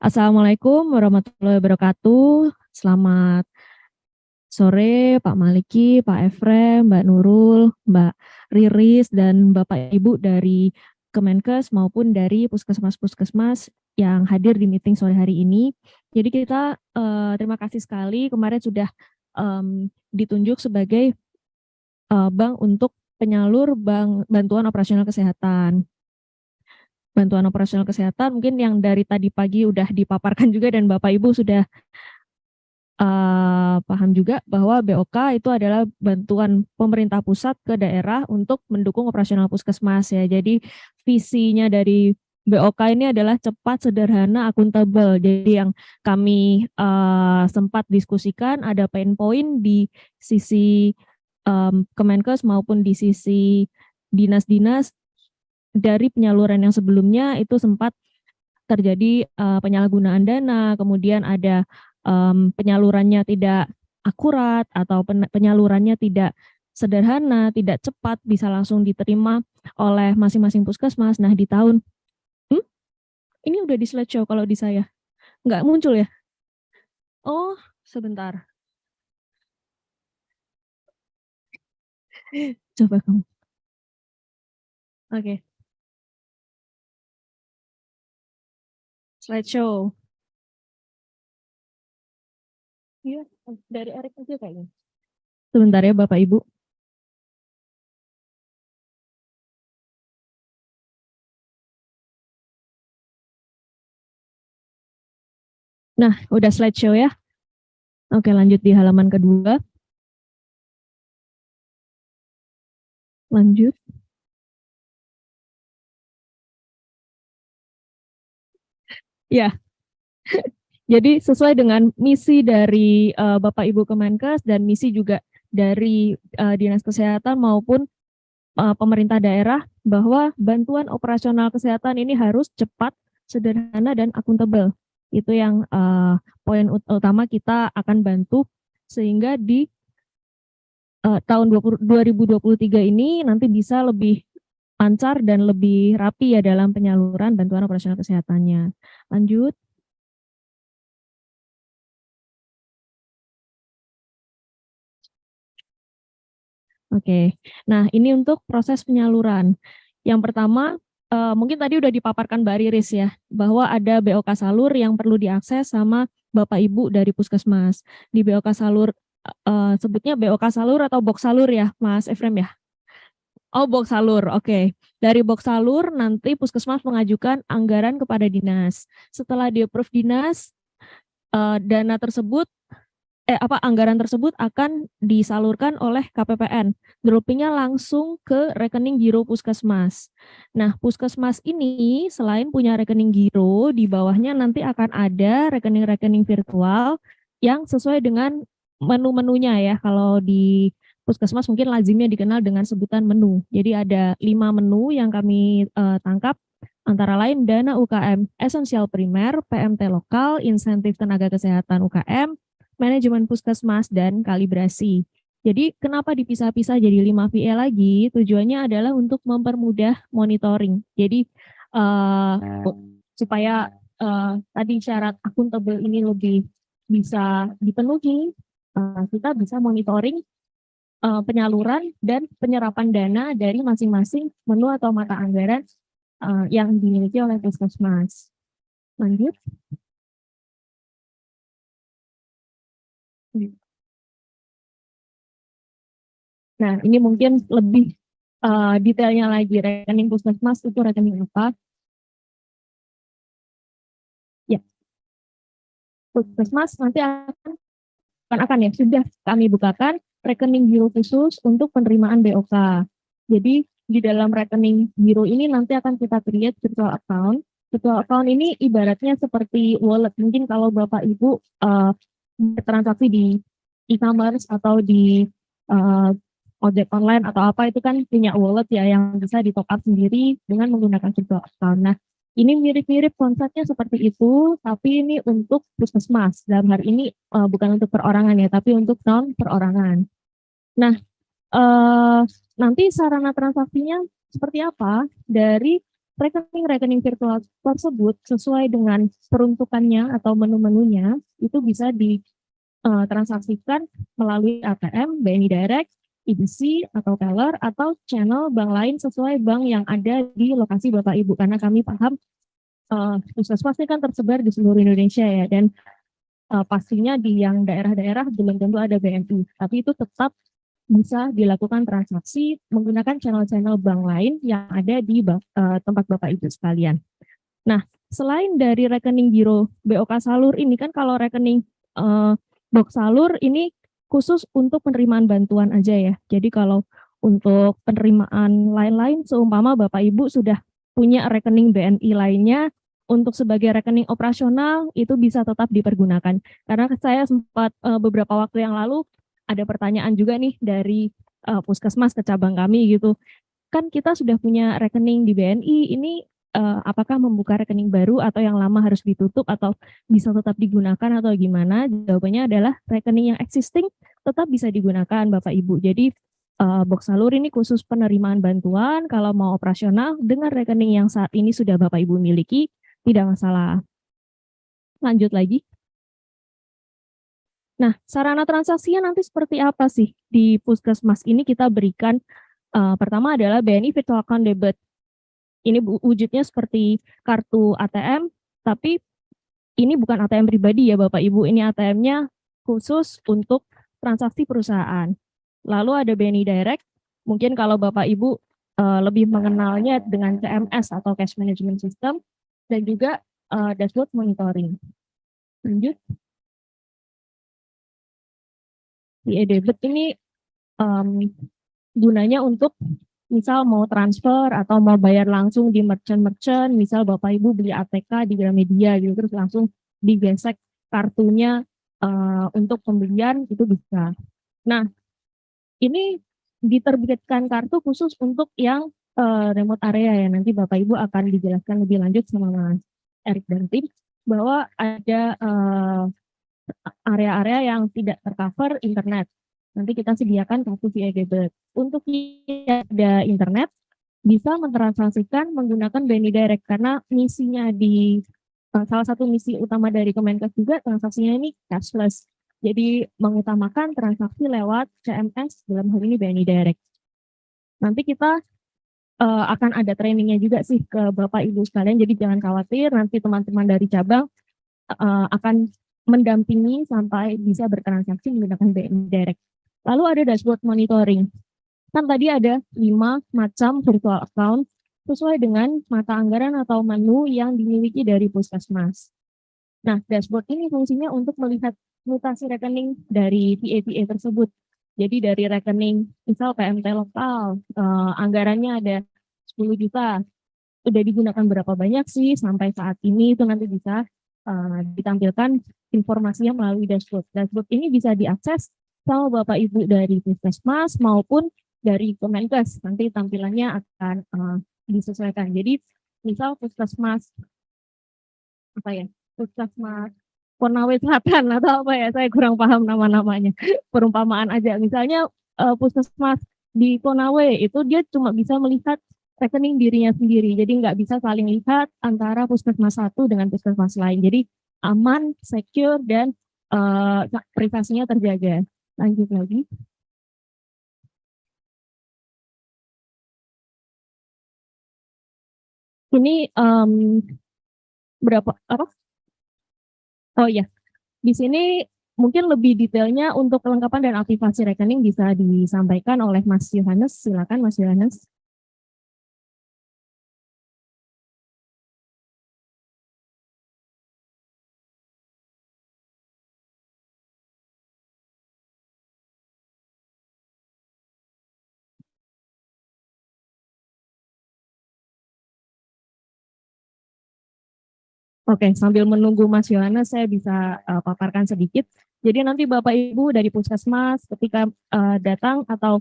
Assalamualaikum warahmatullahi wabarakatuh. Selamat sore Pak Maliki, Pak Efrem, Mbak Nurul, Mbak Riris, dan Bapak Ibu dari Kemenkes maupun dari puskesmas-puskesmas yang hadir di meeting sore hari ini. Jadi kita terima kasih sekali kemarin sudah ditunjuk sebagai bank untuk penyalur bantuan operasional kesehatan. Bantuan operasional kesehatan mungkin yang dari tadi pagi udah dipaparkan juga dan Bapak Ibu sudah paham juga bahwa BOK itu adalah bantuan pemerintah pusat ke daerah untuk mendukung operasional puskesmas ya. Jadi visinya dari BOK ini adalah cepat, sederhana, akuntabel. Jadi yang kami sempat diskusikan ada pain point di sisi Kemenkes maupun di sisi dinas-dinas dari penyaluran yang sebelumnya itu sempat terjadi penyalahgunaan dana, kemudian ada penyalurannya tidak akurat atau penyalurannya tidak sederhana, tidak cepat, bisa langsung diterima oleh masing-masing puskesmas. Nah, di tahun, ini udah di slideshow kalau di saya. Nggak muncul ya? Oh, sebentar. Coba kamu. Oke. Slideshow. Iya, dari Erik aja kayaknya. Sebentar ya Bapak Ibu. Nah, udah slideshow ya. Oke, lanjut di halaman kedua. Lanjut. Ya, jadi sesuai dengan misi dari Bapak Ibu Kemenkes dan misi juga dari Dinas Kesehatan maupun pemerintah daerah bahwa bantuan operasional kesehatan ini harus cepat, sederhana, dan akuntabel. Itu yang poin utama kita akan bantu sehingga di tahun 2023 ini nanti bisa lebih lancar dan lebih rapi ya dalam penyaluran bantuan operasional kesehatannya. Lanjut. Oke, nah ini untuk proses penyaluran. Yang pertama, mungkin tadi udah dipaparkan Mbak Riris ya, bahwa ada BOK Salur yang perlu diakses sama Bapak Ibu dari Puskesmas. Di BOK Salur, sebutnya BOK Salur atau Box Salur ya, Mas Efrem ya? Oh, Box Salur, oke. Dari Box Salur nanti Puskesmas mengajukan anggaran kepada dinas. Setelah di-approve dinas, dana tersebut anggaran tersebut akan disalurkan oleh KPPN. Droppingnya langsung ke rekening giro puskesmas. Nah, puskesmas ini selain punya rekening giro, di bawahnya nanti akan ada rekening-rekening virtual yang sesuai dengan menu-menunya ya. Kalau di puskesmas mungkin lazimnya dikenal dengan sebutan menu. Jadi ada 5 menu yang kami tangkap, antara lain dana UKM esensial primer, PMT lokal, insentif tenaga kesehatan UKM, manajemen puskesmas, dan kalibrasi. Jadi kenapa dipisah-pisah jadi 5 VE lagi? Tujuannya adalah untuk mempermudah monitoring. Jadi supaya tadi syarat akuntabel ini lebih bisa dipenuhi, kita bisa monitoring penyaluran dan penyerapan dana dari masing-masing menu atau mata anggaran yang dimiliki oleh puskesmas. Lanjut. Nah, ini mungkin lebih detailnya lagi, rekening puskesmas itu rekening apa? Ya, puskesmas nanti akan ya, sudah kami bukakan rekening giro khusus untuk penerimaan BOK. Jadi di dalam rekening giro ini nanti akan kita create virtual account. Virtual account ini ibaratnya seperti wallet. Mungkin kalau Bapak Ibu transaksi di e-commerce atau di ojek online atau apa itu kan punya wallet ya yang bisa di top up sendiri dengan menggunakan virtual account. Nah, ini mirip-mirip konsepnya seperti itu, tapi ini untuk puskesmas. Dalam hari ini bukan untuk perorangan ya, tapi untuk non perorangan. Nah, nanti sarana transaksinya seperti apa? Dari rekening-rekening virtual tersebut sesuai dengan peruntukannya atau menu-menunya itu bisa ditransaksikan melalui ATM, BNI Direct, EBC atau teller atau channel bank lain sesuai bank yang ada di lokasi Bapak Ibu, karena kami paham puskesmas ini kan tersebar di seluruh Indonesia ya, dan pastinya di yang daerah-daerah belum tentu ada BNI, tapi itu tetap bisa dilakukan transaksi menggunakan channel-channel bank lain yang ada di tempat Bapak Ibu sekalian. Nah, selain dari rekening giro BOK Salur ini kan, kalau rekening BOK Salur ini khusus untuk penerimaan bantuan aja ya. Jadi kalau untuk penerimaan lain-lain, seumpama Bapak Ibu sudah punya rekening BNI lainnya, untuk sebagai rekening operasional itu bisa tetap dipergunakan. Karena saya sempat beberapa waktu yang lalu ada pertanyaan juga nih dari puskesmas ke cabang kami gitu. Kan kita sudah punya rekening di BNI, ini apakah membuka rekening baru atau yang lama harus ditutup atau bisa tetap digunakan atau gimana? Jawabannya adalah rekening yang existing tetap bisa digunakan Bapak Ibu. Jadi Box Salur ini khusus penerimaan bantuan, kalau mau operasional dengan rekening yang saat ini sudah Bapak Ibu miliki, tidak masalah. Lanjut lagi. Nah, sarana transaksinya nanti seperti apa sih? Di puskesmas ini kita berikan pertama adalah BNI Virtual Account Debit. Ini wujudnya seperti kartu ATM, tapi ini bukan ATM pribadi ya Bapak Ibu, ini ATM-nya khusus untuk transaksi perusahaan. Lalu ada BNI Direct, mungkin kalau Bapak Ibu lebih mengenalnya dengan CMS atau Cash Management System, dan juga dashboard monitoring. Lanjut. Di e-debit ini gunanya untuk misal mau transfer atau mau bayar langsung di merchant-merchant, misal Bapak Ibu beli ATK di Gramedia gitu, terus langsung digesek kartunya untuk pembelian, itu bisa. Nah, ini diterbitkan kartu khusus untuk yang remote area ya, nanti Bapak Ibu akan dijelaskan lebih lanjut sama Mas Erik dan tim, bahwa ada area-area yang tidak tercover internet. Nanti kita sediakan kartu via debit. Untuk yang ada internet, bisa mentransaksikan menggunakan BNI Direct, karena misinya di salah satu misi utama dari Kemenkes juga transaksinya ini cashless. Jadi mengutamakan transaksi lewat CMS, dalam hal ini BNI Direct. Nanti kita akan ada trainingnya juga sih ke Bapak Ibu sekalian, jadi jangan khawatir, nanti teman-teman dari cabang akan mendampingi sampai bisa bertransaksi menggunakan BNI Direct. Lalu ada dashboard monitoring. Kan tadi ada 5 macam virtual account sesuai dengan mata anggaran atau menu yang dimiliki dari puskesmas. Nah, dashboard ini fungsinya untuk melihat mutasi rekening dari TA-TA tersebut. Jadi dari rekening, misal PMT lokal, anggarannya ada 10 juta, udah digunakan berapa banyak sih sampai saat ini, itu nanti bisa ditampilkan informasinya melalui dashboard. Dashboard ini bisa diakses sama Bapak Ibu dari puskesmas maupun dari Kemenkes. Nanti tampilannya akan disesuaikan. Jadi misal puskesmas apa ya, puskesmas Konawe Selatan atau apa ya, saya kurang paham nama-namanya. Perumpamaan aja. Misalnya puskesmas di Konawe itu dia cuma bisa melihat rekening dirinya sendiri. Jadi nggak bisa saling lihat antara puskesmas satu dengan puskesmas lain. Jadi aman, secure, dan privasinya terjaga. Lanjut lagi. Ini berapa apa? Oh iya, di sini mungkin lebih detailnya untuk kelengkapan dan aktivasi rekening bisa disampaikan oleh Mas Yohanes. Silakan Mas Yohanes. Oke, sambil menunggu Mas Yohanes, saya bisa paparkan sedikit. Jadi nanti Bapak Ibu dari Puskesmas ketika datang atau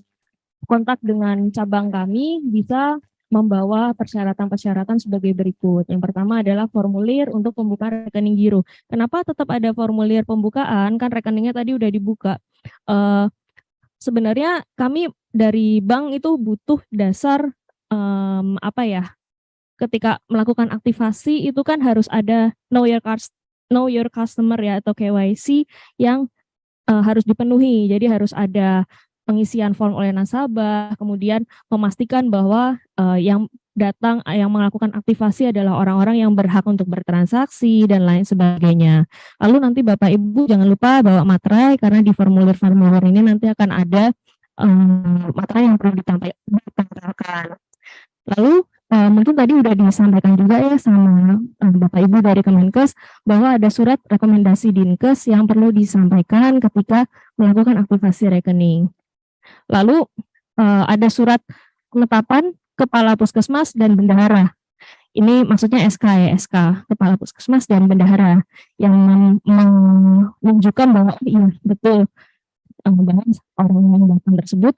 kontak dengan cabang kami bisa membawa persyaratan-persyaratan sebagai berikut. Yang pertama adalah formulir untuk pembukaan rekening giro. Kenapa tetap ada formulir pembukaan? Kan rekeningnya tadi udah dibuka. Sebenarnya kami dari bank itu butuh dasar apa ya? ketika melakukan aktivasi itu kan harus ada know your customer ya atau KYC yang harus dipenuhi. Jadi harus ada pengisian form oleh nasabah, kemudian memastikan bahwa yang datang yang melakukan aktivasi adalah orang-orang yang berhak untuk bertransaksi dan lain sebagainya. Lalu nanti Bapak Ibu jangan lupa bawa materai karena di formulir-formulir ini nanti akan ada materai yang perlu ditampilkan. Lalu mungkin tadi udah disampaikan juga ya sama Bapak Ibu dari Kemenkes bahwa ada surat rekomendasi Dinkes yang perlu disampaikan ketika melakukan aktivasi rekening. Lalu ada surat penetapan Kepala Puskesmas dan Bendahara. Ini maksudnya SK ya, SK Kepala Puskesmas dan Bendahara yang menunjukkan bahwa iya betul bahwa orang yang datang tersebut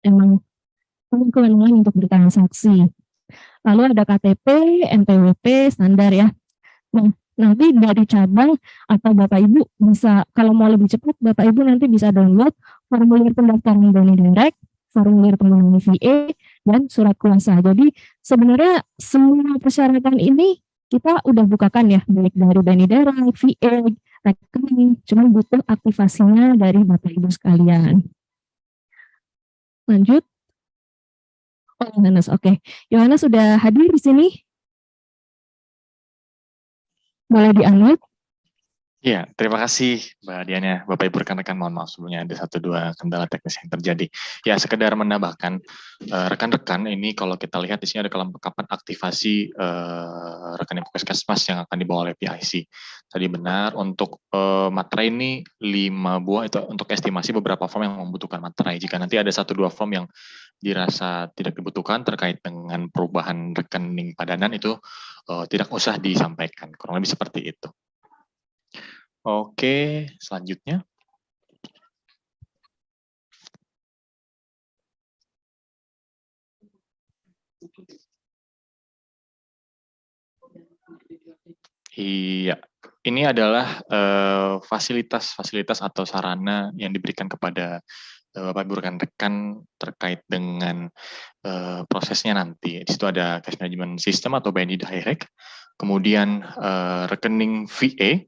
emang punya kewenangan untuk bertransaksi. Lalu ada KTP, NPWP, standar ya. Nah, nanti dari cabang atau Bapak Ibu bisa, kalau mau lebih cepat, Bapak Ibu nanti bisa download formulir pendaftaran Bani Direct, formulir penggunaan VA, dan surat kuasa. Jadi sebenarnya semua persyaratan ini kita udah bukakan ya, baik dari Bani Direct, VA, rekening, cuma butuh aktivasinya dari Bapak Ibu sekalian. Lanjut. Oh, Yohanes, oke. Yohanes sudah hadir di sini? Boleh di-unmute? Iya, terima kasih Mbak Diana. Bapak Ibu rekan-rekan, mohon maaf sebelumnya ada 1-2 kendala teknis yang terjadi. Ya, sekedar menambahkan rekan-rekan ini kalau kita lihat di sini ada kelengkapan aktivasi rekening Puskesmas yang akan dibawa oleh PIC. Tadi benar untuk materai ini 5 buah itu untuk estimasi beberapa form yang membutuhkan materai. Jika nanti ada 1-2 form yang dirasa tidak dibutuhkan terkait dengan perubahan rekening padanan itu tidak usah disampaikan. Kurang lebih seperti itu. Oke, selanjutnya. Iya, ini adalah fasilitas-fasilitas atau sarana yang diberikan kepada Bapak Ibu rekan-rekan terkait dengan prosesnya nanti. Di situ ada cash management system atau BNI Direct, kemudian rekening VA,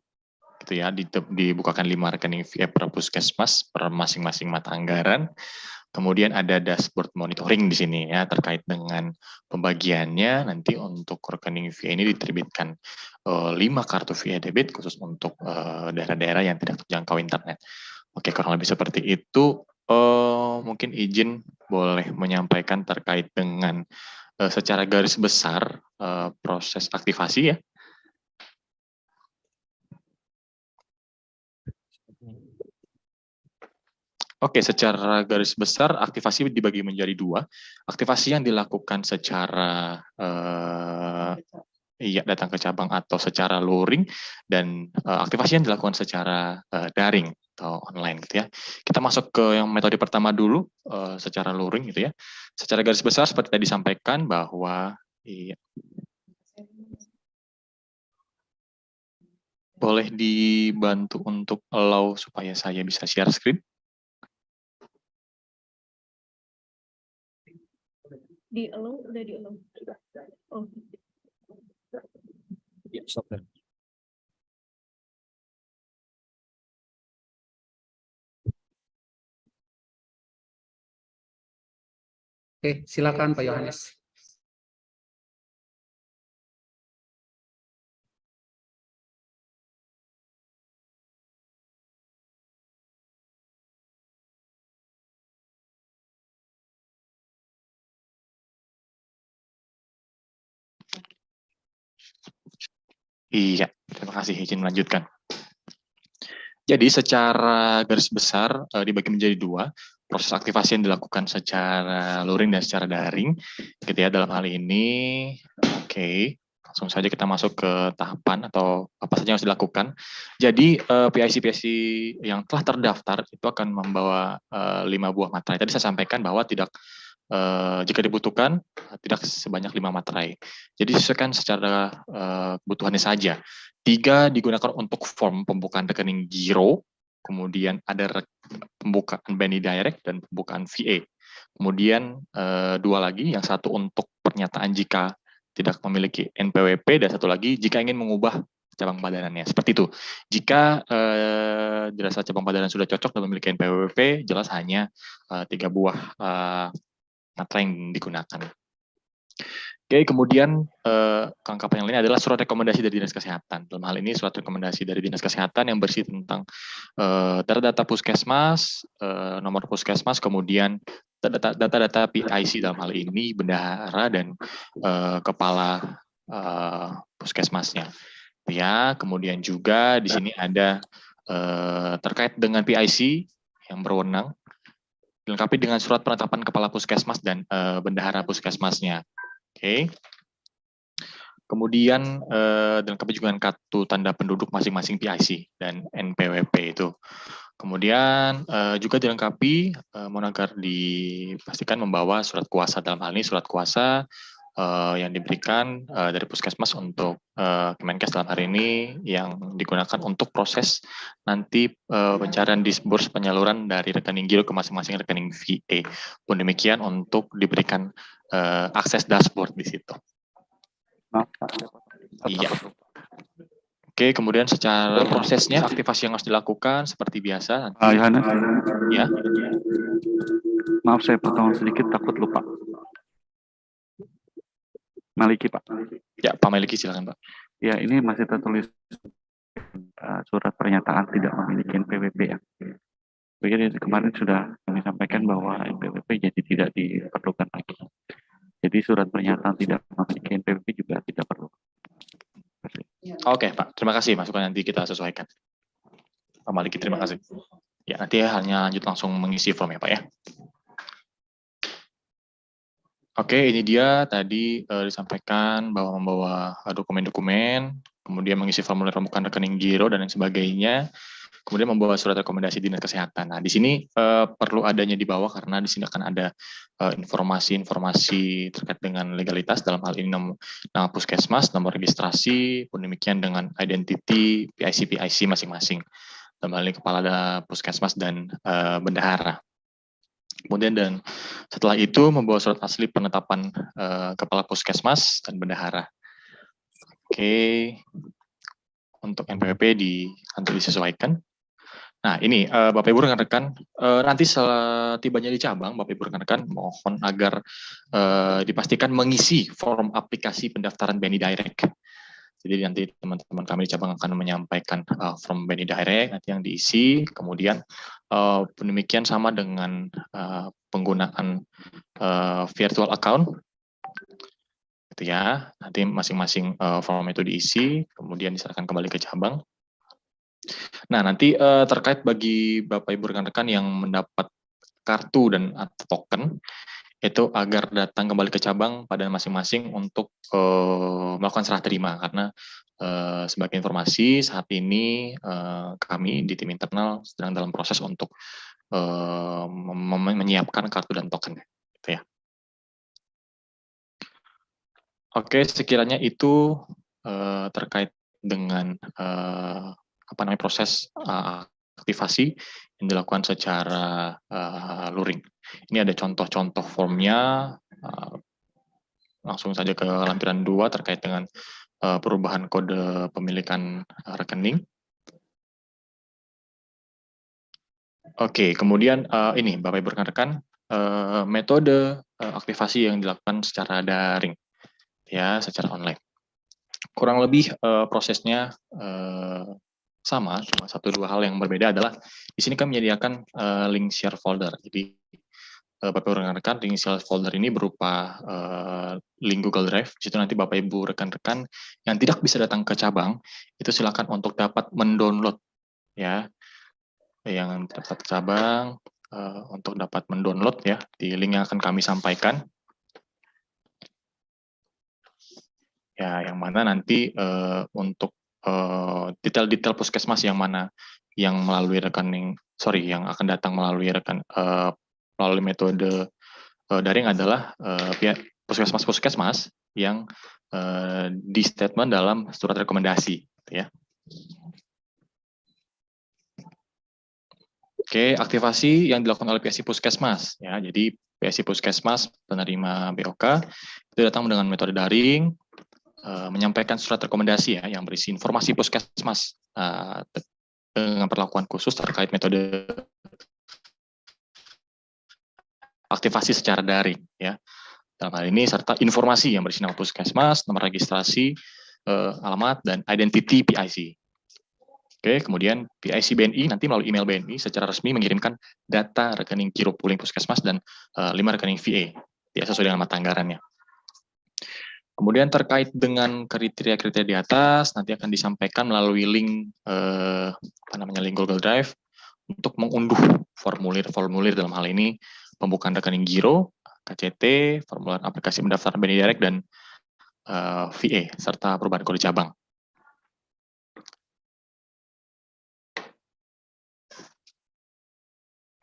gitu ya, dibukakan 5 rekening VA per puskesmas per masing-masing mata anggaran. Kemudian ada dashboard monitoring di sini ya terkait dengan pembagiannya. Nanti untuk rekening VA ini diterbitkan 5 kartu VA debit khusus untuk daerah-daerah yang tidak terjangkau internet. Oke, kurang lebih seperti itu. Mungkin izin boleh menyampaikan terkait dengan secara garis besar proses aktivasi ya. Oke, secara garis besar aktivasi dibagi menjadi 2. Aktivasi yang dilakukan secara datang ke cabang atau secara luring, dan aktivasi yang dilakukan secara daring atau online gitu ya. Kita masuk ke yang metode pertama dulu, secara luring gitu ya. Secara garis besar seperti tadi disampaikan bahwa boleh dibantu untuk allow supaya saya bisa share screen. Di allow, udah di allow. Oh. Ya, stop. Oke, silakan Pak Yohanes. Iya, terima kasih. Izin melanjutkan. Jadi secara garis besar dibagi menjadi 2, proses aktivasi yang dilakukan secara luring dan secara daring, gitu ya dalam hal ini. Oke, langsung saja kita masuk ke tahapan atau apa saja yang harus dilakukan. Jadi PIC-PIC yang telah terdaftar itu akan membawa 5 buah materai. Tadi saya sampaikan bahwa tidak jika dibutuhkan tidak sebanyak 5 materai. Jadi disesuaikan secara kebutuhannya saja. 3 digunakan untuk form pembukaan rekening giro, kemudian ada pembukaan BNI Direct dan pembukaan VA. Kemudian 2 lagi, yang satu untuk pernyataan jika tidak memiliki NPWP, dan satu lagi jika ingin mengubah cabang padanannya. Seperti itu. Jika dirasa cabang padanan sudah cocok dan memiliki NPWP, jelas hanya 3 buah matra yang digunakan. Oke, kemudian kelengkapan yang lain adalah surat rekomendasi dari Dinas Kesehatan. Dalam hal ini surat rekomendasi dari Dinas Kesehatan yang bersih tentang data-data puskesmas, nomor puskesmas, kemudian data-data PIC dalam hal ini bendahara dan kepala puskesmasnya. Ya, kemudian juga di sini ada terkait dengan PIC yang berwenang, dilengkapi dengan surat penetapan kepala puskesmas dan bendahara puskesmasnya. Oke. Kemudian dilengkapi juga dengan kartu tanda penduduk masing-masing PIC dan NPWP itu. Kemudian juga dilengkapi agar dipastikan membawa surat kuasa, dalam hal ini surat kuasa yang diberikan dari puskesmas untuk Kemenkes dalam hari ini yang digunakan untuk proses nanti pencarian disburs penyaluran dari rekening giro ke masing-masing rekening VA. Pun demikian untuk diberikan akses dashboard di situ. Maaf, Pak. Iya. Oke, kemudian secara prosesnya aktivasi yang harus dilakukan seperti biasa. Yohanes, Ya. maaf saya potong sedikit, takut lupa. Maliki, Pak. Ya, Pak Meliki silakan, Pak. Ya, ini masih tertulis surat pernyataan tidak memiliki NPWP ya. Begini, kemarin sudah kami sampaikan bahwa NPWP jadi tidak diperlukan lagi. Jadi surat pernyataan tidak memiliki NPWP juga tidak perlu. Oke, Pak. Terima kasih. Masukan nanti kita sesuaikan. Pak Maliki, terima kasih. Ya, nanti hanya lanjut langsung mengisi form ya, Pak ya. Oke, ini dia tadi disampaikan bahwa membawa dokumen-dokumen, kemudian mengisi formulir pembukaan rekening giro dan lain sebagainya, kemudian membawa surat rekomendasi Dinas Kesehatan. Nah, di sini perlu adanya di bawah karena di sini akan ada informasi-informasi terkait dengan legalitas, dalam hal ini nama puskesmas, nomor registrasi, pun demikian dengan identity PIC masing-masing, dalam hal ini kepala puskesmas dan bendahara. Kemudian dan setelah itu membawa surat asli penetapan kepala puskesmas dan bendahara. Oke, untuk NPWP nanti disesuaikan. Nah ini Bapak Ibu rekan-rekan, nanti setibanya di cabang, Bapak Ibu rekan-rekan mohon agar dipastikan mengisi form aplikasi pendaftaran BNI Direct. Jadi nanti teman-teman kami di cabang akan menyampaikan form BNI Direct nanti yang diisi, kemudian demikian sama dengan penggunaan virtual account, gitu ya. Nanti masing-masing form itu diisi, kemudian diserahkan kembali ke cabang. Nah nanti terkait bagi Bapak Ibu rekan-rekan yang mendapat kartu dan atau token, itu agar datang kembali ke cabang pada masing-masing untuk melakukan serah terima, karena sebagai informasi saat ini kami di tim internal sedang dalam proses untuk menyiapkan kartu dan token, gitu ya. Oke, sekiranya itu terkait dengan proses aktivasi yang dilakukan secara luring. Ini ada contoh-contoh formnya, langsung saja ke lampiran 2 terkait dengan perubahan kode pemilikan rekening. Oke, kemudian ini Bapak Ibu rekan-rekan, metode aktivasi yang dilakukan secara daring, ya, secara online. Kurang lebih prosesnya sama, cuma 1-2 hal yang berbeda adalah di sini kami menyediakan link share folder. Jadi Bapak Ibu rekan-rekan, link share folder ini berupa link Google Drive. Di situ nanti Bapak Ibu rekan-rekan yang tidak bisa datang ke cabang itu silakan untuk dapat mendownload, ya, yang dapat cabang untuk dapat mendownload ya di link yang akan kami sampaikan. Ya, yang mana nanti untuk detail-detail puskesmas yang mana yang melalui rekening, yang akan datang melalui melalui metode daring adalah pihak puskesmas yang di statement dalam surat rekomendasi, gitu ya. Oke, aktivasi yang dilakukan oleh PSI Puskesmas, ya. Jadi PSI Puskesmas penerima BOK itu datang dengan metode daring, menyampaikan surat rekomendasi ya yang berisi informasi puskesmas dengan perlakuan khusus terkait metode aktivasi secara daring ya. Dalam hal ini serta informasi yang berisi nama puskesmas, nomor registrasi, alamat dan identity PIC. Oke, kemudian PIC BNI nanti melalui email BNI secara resmi mengirimkan data rekening giro pooling puskesmas dan 5 rekening VA ya, sesuai dengan mata anggarannya. Kemudian terkait dengan kriteria-kriteria di atas nanti akan disampaikan melalui link link Google Drive untuk mengunduh formulir dalam hal ini pembukaan rekening giro, KCT, formulir aplikasi pendaftaran BNI Direct dan VA serta perubahan kode cabang.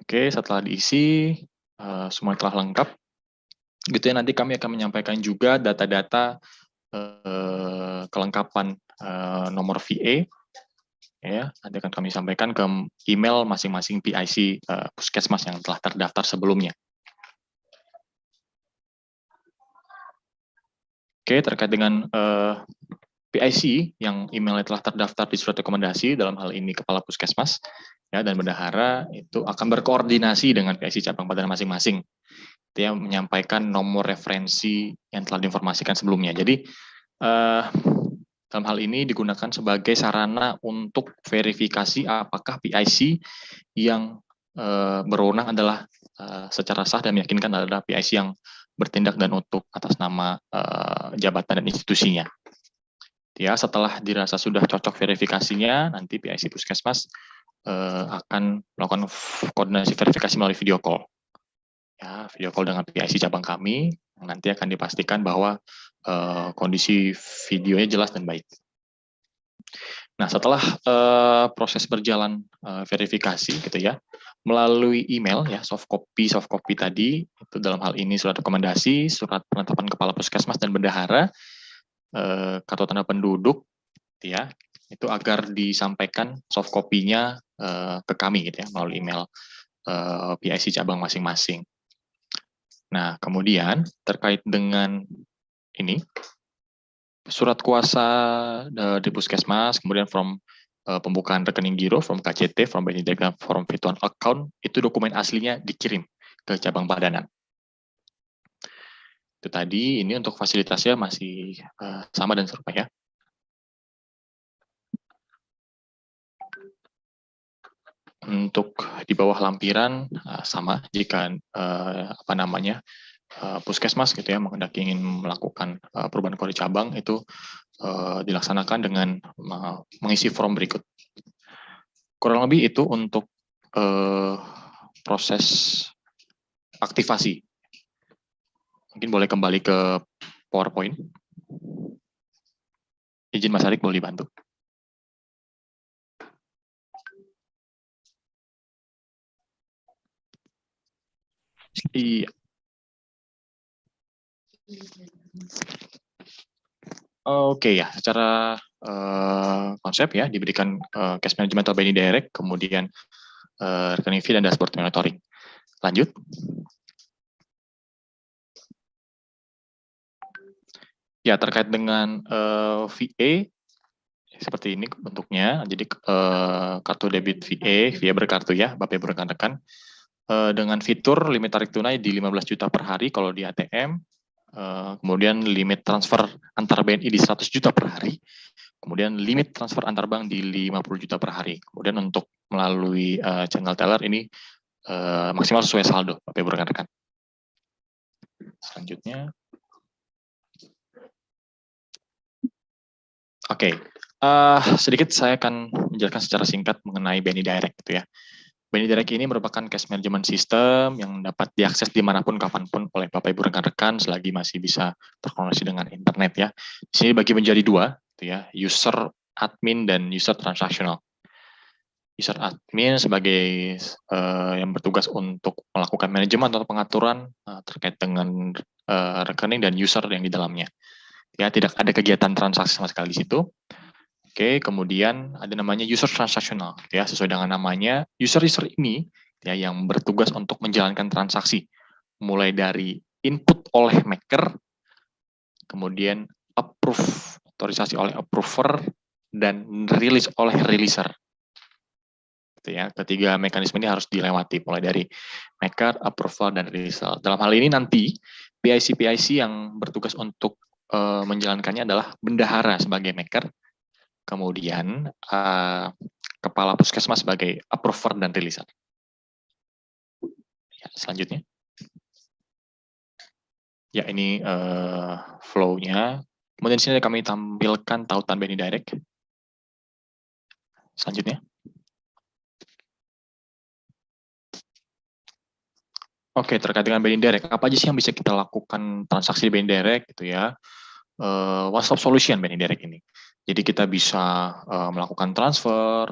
Oke, setelah diisi semua telah lengkap, gitu ya, nanti kami akan menyampaikan juga data-data kelengkapan nomor VA, ya, nanti akan kami sampaikan ke email masing-masing PIC puskesmas yang telah terdaftar sebelumnya. Oke, terkait dengan PIC yang emailnya telah terdaftar di surat rekomendasi, dalam hal ini kepala puskesmas ya dan bendahara itu akan berkoordinasi dengan PIC cabang padanan masing-masing. Dia menyampaikan nomor referensi yang telah diinformasikan sebelumnya. Jadi dalam hal ini digunakan sebagai sarana untuk verifikasi apakah PIC yang berwenang adalah secara sah dan meyakinkan adalah PIC yang bertindak dan untuk atas nama jabatan dan institusinya. Ya, setelah dirasa sudah cocok verifikasinya, nanti PIC Puskesmas akan melakukan koordinasi verifikasi melalui video call. Ya, video call dengan PIC cabang kami, nanti akan dipastikan bahwa kondisi videonya jelas dan baik. Nah, setelah proses berjalan verifikasi, gitu ya, melalui email ya soft copy tadi itu dalam hal ini surat rekomendasi, surat penetapan kepala puskesmas dan bendahara, kartu tanda penduduk, ya itu agar disampaikan soft copy-nya ke kami gitu ya melalui email PIC cabang masing-masing. Nah kemudian terkait dengan ini surat kuasa di puskesmas, kemudian from pembukaan rekening giro, from KCT, from BNI Direct, from virtual account, itu dokumen aslinya dikirim ke cabang padanan. Itu tadi, ini untuk fasilitasnya masih sama dan serupa ya. Untuk di bawah lampiran sama jika puskesmas gitu ya menghendaki ingin melakukan perubahan kode cabang itu dilaksanakan dengan mengisi form berikut. Kurang lebih itu untuk proses aktivasi. Mungkin boleh kembali ke PowerPoint. Izin Mas Arik boleh dibantu. Iya. Oke ya, secara konsep ya diberikan cash management atau BNI Direct, kemudian rekening fee dan dashboard monitoring. Lanjut. Ya, terkait dengan VA, seperti ini bentuknya. Jadi kartu debit VA berkartu ya, Bapak Ibu rekan-rekan. Dengan fitur limit tarik tunai di 15 juta per hari kalau di ATM, kemudian limit transfer antar BNI di 100 juta per hari, kemudian limit transfer antar bank di 50 juta per hari. Kemudian untuk melalui channel teller ini maksimal sesuai saldo, Bapak Ibu rekan-rekan. Selanjutnya. Oke, sedikit saya akan menjelaskan secara singkat mengenai BNI Direct gitu ya. BNI Direct ini merupakan cash management system yang dapat diakses dimanapun kapanpun oleh Bapak Ibu rekan-rekan selagi masih bisa terkoneksi dengan internet ya. Di sini bagi menjadi dua, gitu ya, user admin dan user transaksional. User admin sebagai yang bertugas untuk melakukan manajemen atau pengaturan terkait dengan rekening dan user yang di dalamnya. Ya, tidak ada kegiatan transaksi sama sekali di situ. Oke, kemudian ada namanya user transaksional, ya sesuai dengan namanya. User ini ya yang bertugas untuk menjalankan transaksi, mulai dari input oleh maker, kemudian otorisasi oleh approver, dan rilis oleh releaser. Gitu ya. Ketiga mekanisme ini harus dilewati, mulai dari maker, approval, dan releaser. Dalam hal ini nanti PIC yang bertugas untuk menjalankannya adalah bendahara sebagai maker, kemudian kepala puskesmas sebagai approver dan releaser. Ya, selanjutnya. Ya, ini flow-nya. Kemudian di sini kami tampilkan tautan Benny Direct. Selanjutnya. Oke, terkait dengan Benny Direct, apa aja sih yang bisa kita lakukan transaksi di Benny Direct gitu ya? One stop solution Benny Direct ini. Jadi kita bisa melakukan transfer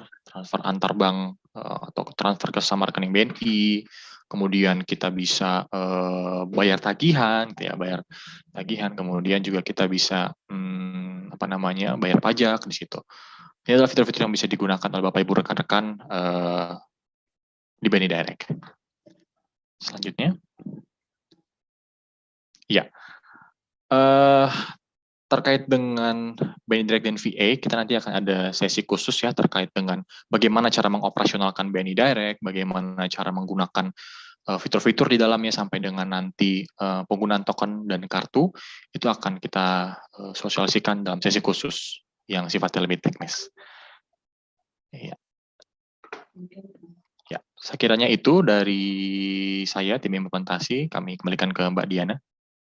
antar bank atau transfer ke sama rekening BNI. Kemudian kita bisa bayar tagihan, gitu ya, bayar tagihan. Kemudian juga kita bisa bayar pajak di situ. Ini adalah fitur-fitur yang bisa digunakan oleh Bapak Ibu rekan-rekan di Benny Direct. Selanjutnya, ya. Terkait dengan BNI Direct dan VA, kita nanti akan ada sesi khusus ya terkait dengan bagaimana cara mengoperasionalkan BNI Direct, bagaimana cara menggunakan fitur-fitur di dalamnya sampai dengan nanti penggunaan token dan kartu, itu akan kita sosialisasikan dalam sesi khusus yang sifatnya lebih teknis. Ya. Ya, sekiranya itu dari saya, tim implementasi, kami kembalikan ke Mbak Diana.